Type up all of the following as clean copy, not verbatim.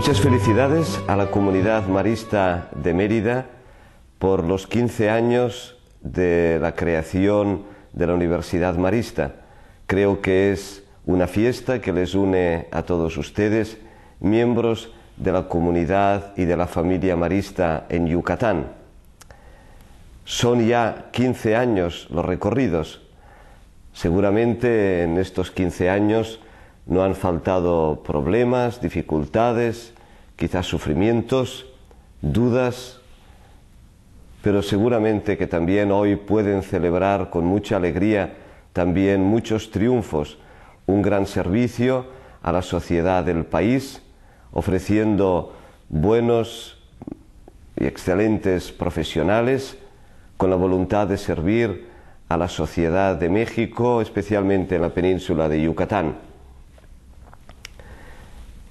Muchas felicidades a la comunidad marista de Mérida por los 15 años de la creación de la Universidad Marista. Creo que es una fiesta que les une a todos ustedes, miembros de la comunidad y de la familia marista en Yucatán. Son ya 15 años los recorridos. Seguramente en estos 15 años no han faltado problemas, dificultades, quizás sufrimientos, dudas, pero seguramente que también hoy pueden celebrar con mucha alegría también muchos triunfos, un gran servicio a la sociedad del país, ofreciendo buenos y excelentes profesionales con la voluntad de servir a la sociedad de México, especialmente en la península de Yucatán.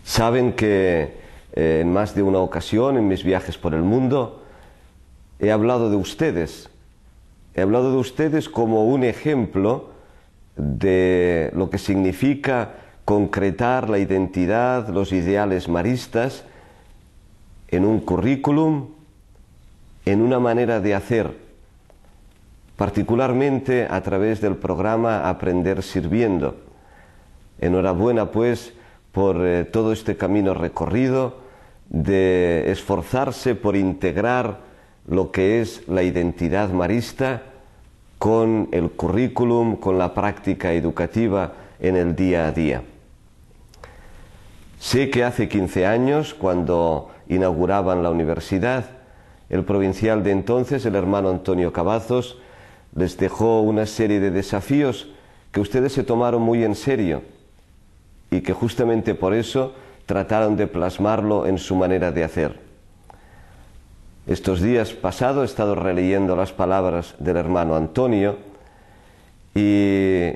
Saben que en más de una ocasión en mis viajes por el mundo he hablado de ustedes. He hablado de ustedes como un ejemplo de lo que significa concretar la identidad, los ideales maristas en un currículum, en una manera de hacer, particularmente a través del programa Aprender Sirviendo. Enhorabuena pues por todo este camino recorrido de esforzarse por integrar lo que es la identidad marista con el currículum, con la práctica educativa en el día a día. Sé que hace 15 años, cuando inauguraban la universidad, el provincial de entonces, el hermano Antonio Cavazos, les dejó una serie de desafíos que ustedes se tomaron muy en serio y que justamente por eso trataron de plasmarlo en su manera de hacer. Estos días pasados he estado releyendo las palabras del hermano Antonio y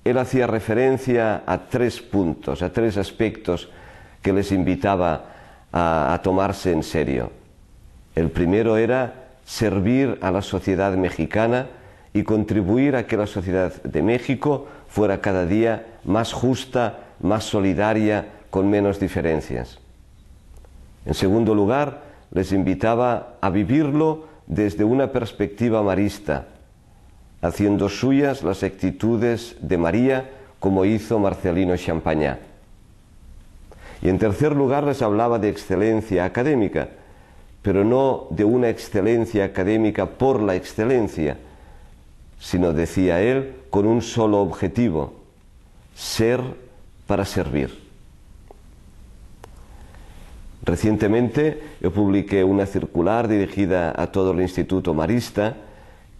él hacía referencia a 3 puntos, a 3 aspectos que les invitaba a tomarse en serio. El primero era servir a la sociedad mexicana y contribuir a que la sociedad de México fuera cada día más justa, más solidaria, con menos diferencias. En segundo lugar, les invitaba a vivirlo desde una perspectiva marista, haciendo suyas las actitudes de María, como hizo Marcelino Champagnat. Y en tercer lugar, les hablaba de excelencia académica, pero no de una excelencia académica por la excelencia, sino, decía él, con un solo objetivo: ser para servir. Recientemente yo publiqué una circular dirigida a todo el Instituto Marista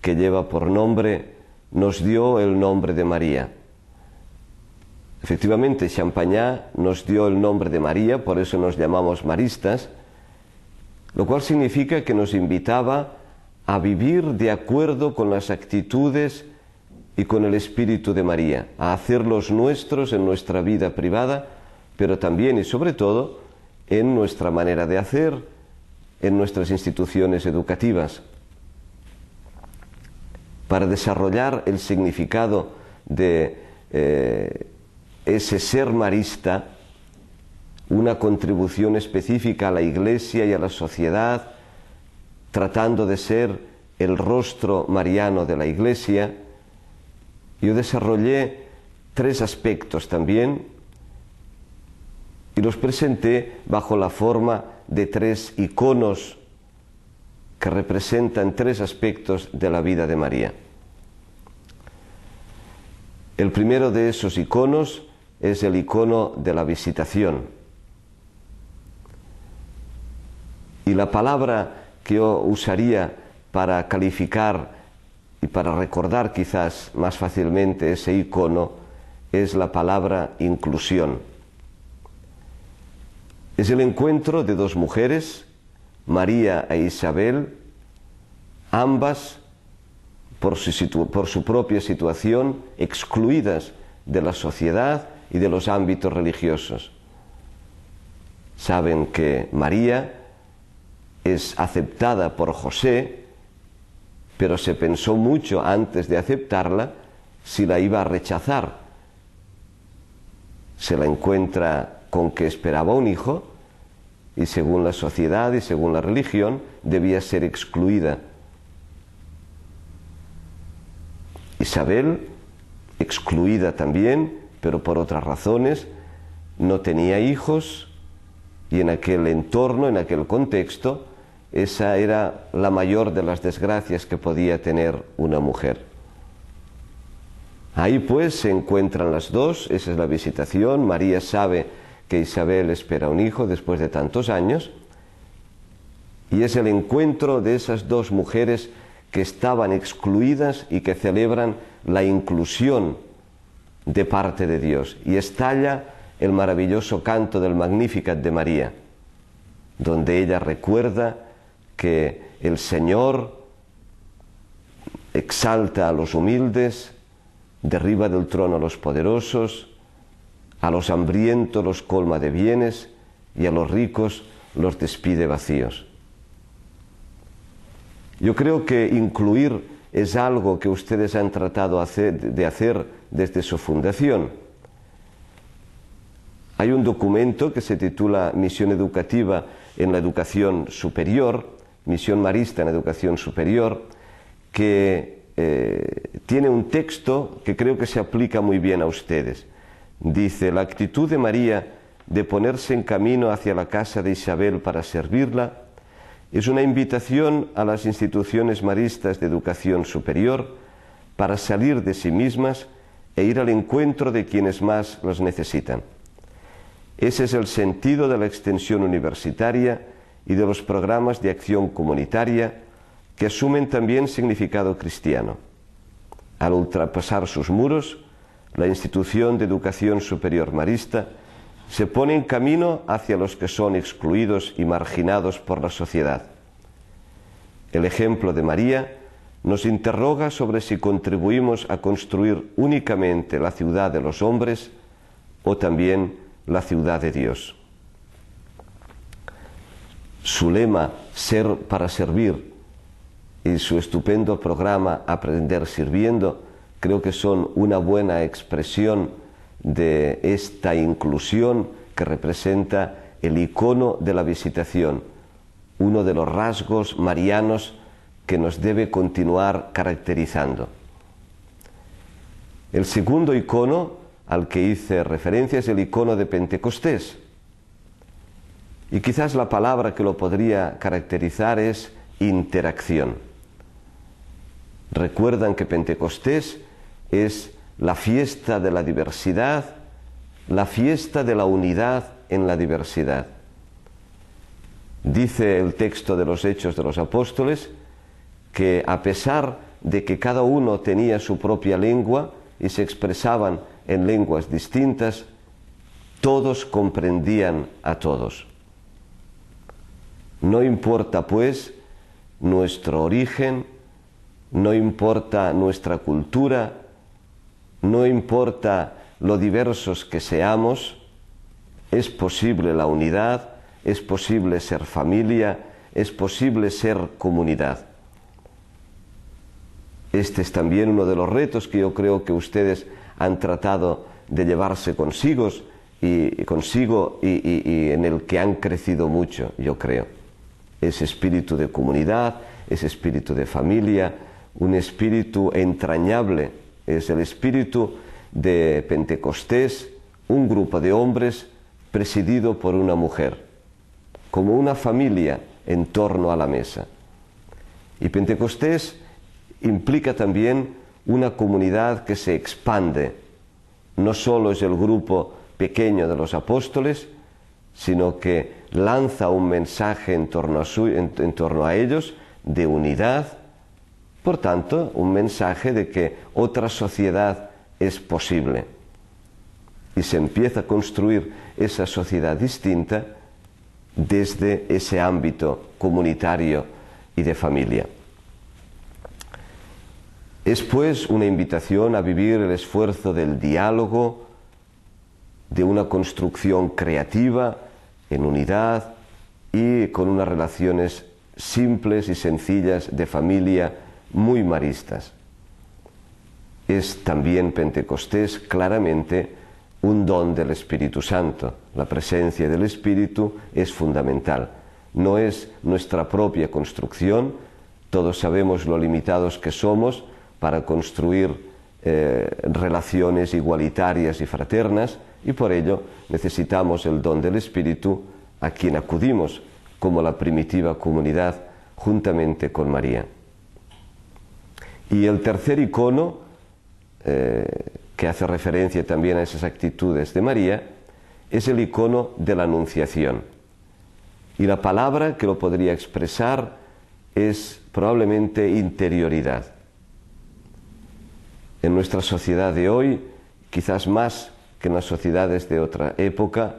que lleva por nombre "Nos dio el nombre de María". Efectivamente, Champagnat nos dio el nombre de María, por eso nos llamamos maristas, lo cual significa que nos invitaba a vivir de acuerdo con las actitudes y con el espíritu de María, a hacerlos nuestros en nuestra vida privada, pero también y sobre todo en nuestra manera de hacer, en nuestras instituciones educativas. Para desarrollar el significado de ese ser marista, una contribución específica a la Iglesia y a la sociedad, tratando de ser el rostro mariano de la Iglesia, yo desarrollé 3 aspectos también y los presenté bajo la forma de 3 iconos que representan 3 aspectos de la vida de María. El primero de esos iconos es el icono de la visitación. Y la palabra que yo usaría para calificar y para recordar quizás más fácilmente ese icono es la palabra inclusión. Es el encuentro de 2 mujeres, María e Isabel, ambas por su propia situación excluidas de la sociedad y de los ámbitos religiosos. Saben que María es aceptada por José, pero se pensó mucho antes de aceptarla si la iba a rechazar. Se la encuentra con que esperaba un hijo y según la sociedad y según la religión debía ser excluida. Isabel, excluida también, pero por otras razones, no tenía hijos, y en aquel entorno, en aquel contexto, esa era la mayor de las desgracias que podía tener una mujer. Ahí pues se encuentran las dos, esa es la visitación. María sabe que Isabel espera un hijo después de tantos años, y es el encuentro de esas dos mujeres que estaban excluidas y que celebran la inclusión de parte de Dios, y estalla el maravilloso canto del Magnificat de María, donde ella recuerda que el Señor exalta a los humildes, derriba del trono a los poderosos, a los hambrientos los colma de bienes y a los ricos los despide vacíos. Yo creo que incluir es algo que ustedes han tratado de hacer desde su fundación. Hay un documento que se titula Misión Educativa en la Educación Superior, Misión Marista en Educación Superior, que tiene un texto que creo que se aplica muy bien a ustedes. Dice: la actitud de María de ponerse en camino hacia la casa de Isabel para servirla es una invitación a las instituciones maristas de educación superior para salir de sí mismas e ir al encuentro de quienes más los necesitan. Ese es el sentido de la extensión universitaria y de los programas de acción comunitaria que asumen también significado cristiano. Al ultrapasar sus muros, la institución de educación superior marista se pone en camino hacia los que son excluidos y marginados por la sociedad. El ejemplo de María nos interroga sobre si contribuimos a construir únicamente la ciudad de los hombres o también la ciudad de Dios. Su lema, ser para servir, y su estupendo programa Aprender Sirviendo, creo que son una buena expresión de esta inclusión que representa el icono de la visitación, uno de los rasgos marianos que nos debe continuar caracterizando. El segundo icono al que hice referencia es el icono de Pentecostés. Y quizás la palabra que lo podría caracterizar es interacción. Recuerdan que Pentecostés es la fiesta de la diversidad, la fiesta de la unidad en la diversidad. Dice el texto de los Hechos de los Apóstoles que a pesar de que cada uno tenía su propia lengua y se expresaban en lenguas distintas, todos comprendían a todos. No importa pues nuestro origen, no importa nuestra cultura, no importa lo diversos que seamos, es posible la unidad, es posible ser familia, es posible ser comunidad. Este es también uno de los retos que yo creo que ustedes han tratado de llevarse consigo y en el que han crecido mucho, yo creo. Ese espíritu de comunidad, ese espíritu de familia, un espíritu entrañable, es el espíritu de Pentecostés, un grupo de hombres presidido por una mujer, como una familia en torno a la mesa. Y Pentecostés implica también una comunidad que se expande. No solo es el grupo pequeño de los apóstoles, sino que lanza un mensaje en torno a ellos de unidad, por tanto, un mensaje de que otra sociedad es posible. Y se empieza a construir esa sociedad distinta desde ese ámbito comunitario y de familia. Es pues una invitación a vivir el esfuerzo del diálogo, de una construcción creativa, en unidad y con unas relaciones simples y sencillas de familia muy maristas. Es también Pentecostés claramente un don del Espíritu Santo. la presencia del Espíritu es fundamental. No es nuestra propia construcción, todos sabemos lo limitados que somos para construir relaciones igualitarias y fraternas, y por ello necesitamos el don del Espíritu, a quien acudimos como la primitiva comunidad juntamente con María. Y el tercer icono, que hace referencia también a esas actitudes de María, es el icono de la Anunciación. Y la palabra que lo podría expresar es probablemente interioridad. En nuestra sociedad de hoy, quizás más que en las sociedades de otra época,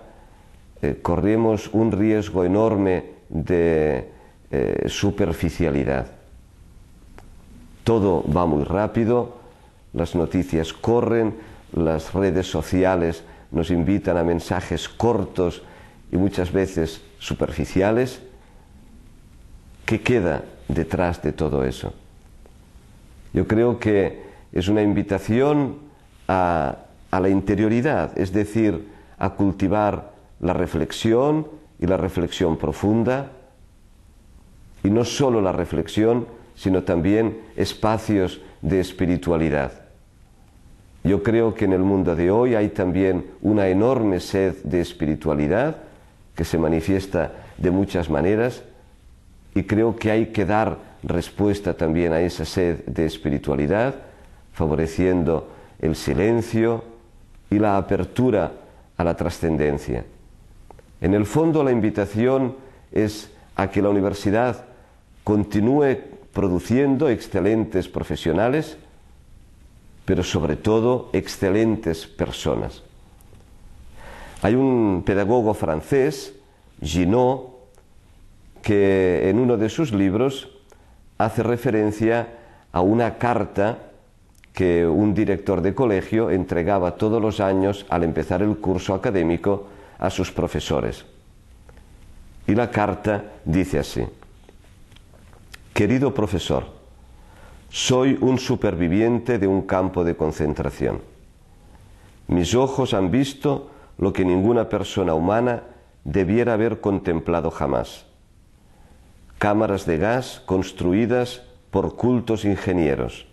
corremos un riesgo enorme de superficialidad. Todo va muy rápido, las noticias corren, las redes sociales nos invitan a mensajes cortos y muchas veces superficiales. ¿Qué queda detrás de todo eso? Yo creo que es una invitación a la interioridad, es decir, a cultivar la reflexión y la reflexión profunda, y no solo la reflexión, sino también espacios de espiritualidad. Yo creo que en el mundo de hoy hay también una enorme sed de espiritualidad que se manifiesta de muchas maneras, y creo que hay que dar respuesta también a esa sed de espiritualidad, favoreciendo el silencio y la apertura a la trascendencia. En el fondo, la invitación es a que la universidad continúe produciendo excelentes profesionales, pero sobre todo excelentes personas. Hay un pedagogo francés, Ginot, que en uno de sus libros hace referencia a una carta que un director de colegio entregaba todos los años al empezar el curso académico a sus profesores. Y la carta dice así: Querido profesor, soy un superviviente de un campo de concentración. Mis ojos han visto lo que ninguna persona humana debiera haber contemplado jamás. Cámaras de gas construidas por cultos ingenieros.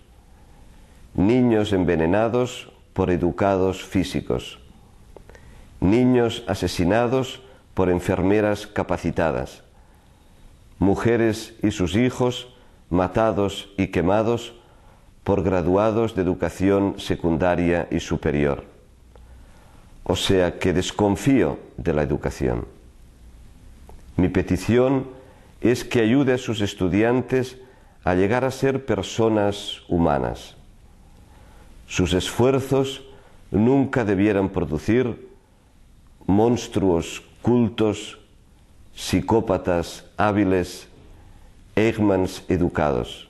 Niños envenenados por educados físicos. Niños asesinados por enfermeras capacitadas. Mujeres y sus hijos matados y quemados por graduados de educación secundaria y superior. O sea que desconfío de la educación. Mi petición es que ayude a sus estudiantes a llegar a ser personas humanas. Sus esfuerzos nunca debieran producir monstruos cultos, psicópatas hábiles, Eichmanns educados.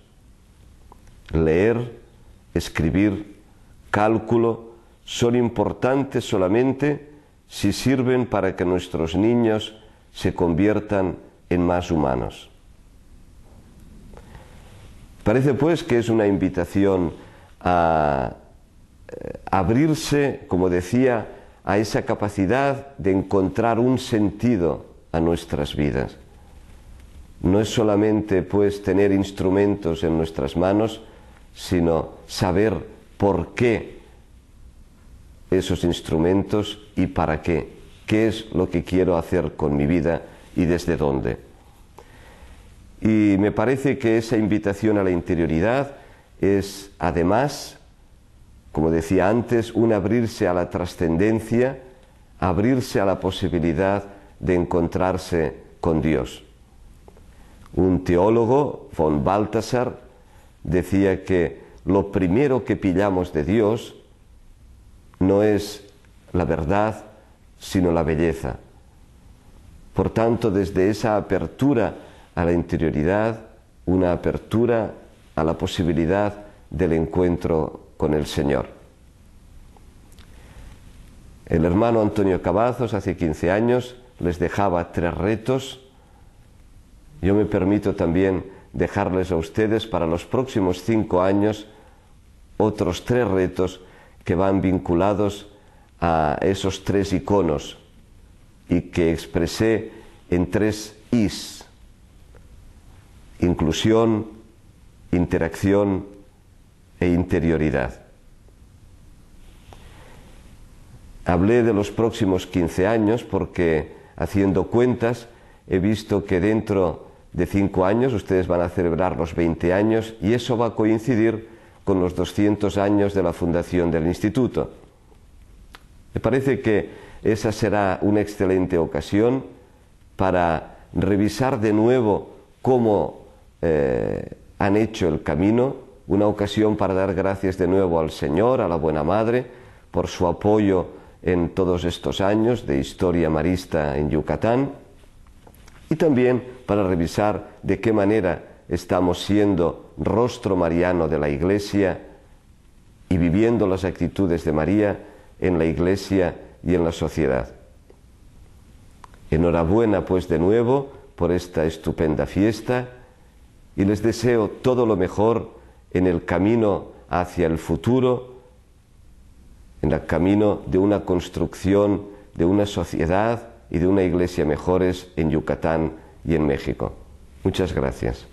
Leer, escribir, cálculo son importantes solamente si sirven para que nuestros niños se conviertan en más humanos. Parece pues que es una invitación a abrirse, como decía, a esa capacidad de encontrar un sentido a nuestras vidas. No es solamente pues tener instrumentos en nuestras manos, sino saber por qué esos instrumentos y para qué. ¿Qué es lo que quiero hacer con mi vida y desde dónde? Y me parece que esa invitación a la interioridad es además, como decía antes, un abrirse a la trascendencia, abrirse a la posibilidad de encontrarse con Dios. Un teólogo, von Balthasar, decía que lo primero que pillamos de Dios no es la verdad, sino la belleza. Por tanto, desde esa apertura a la interioridad, una apertura a la posibilidad del encuentro con el Señor. El hermano Antonio Cavazos hace 15 años les dejaba 3 retos. Yo me permito también dejarles a ustedes para los próximos 5 años otros 3 retos que van vinculados a esos 3 iconos y que expresé en 3 Is: inclusión, interacción e interioridad. Hablé de los próximos 15 años porque, haciendo cuentas, he visto que dentro de 5 años ustedes van a celebrar los 20 años y eso va a coincidir con los 200 años de la fundación del Instituto. Me parece que esa será una excelente ocasión para revisar de nuevo cómo han hecho el camino, una ocasión para dar gracias de nuevo al Señor, a la Buena Madre, por su apoyo en todos estos años de historia marista en Yucatán, y también para revisar de qué manera estamos siendo rostro mariano de la Iglesia y viviendo las actitudes de María en la Iglesia y en la sociedad. Enhorabuena pues de nuevo por esta estupenda fiesta y les deseo todo lo mejor en el camino hacia el futuro, en el camino de una construcción de una sociedad y de una iglesia mejores en Yucatán y en México. Muchas gracias.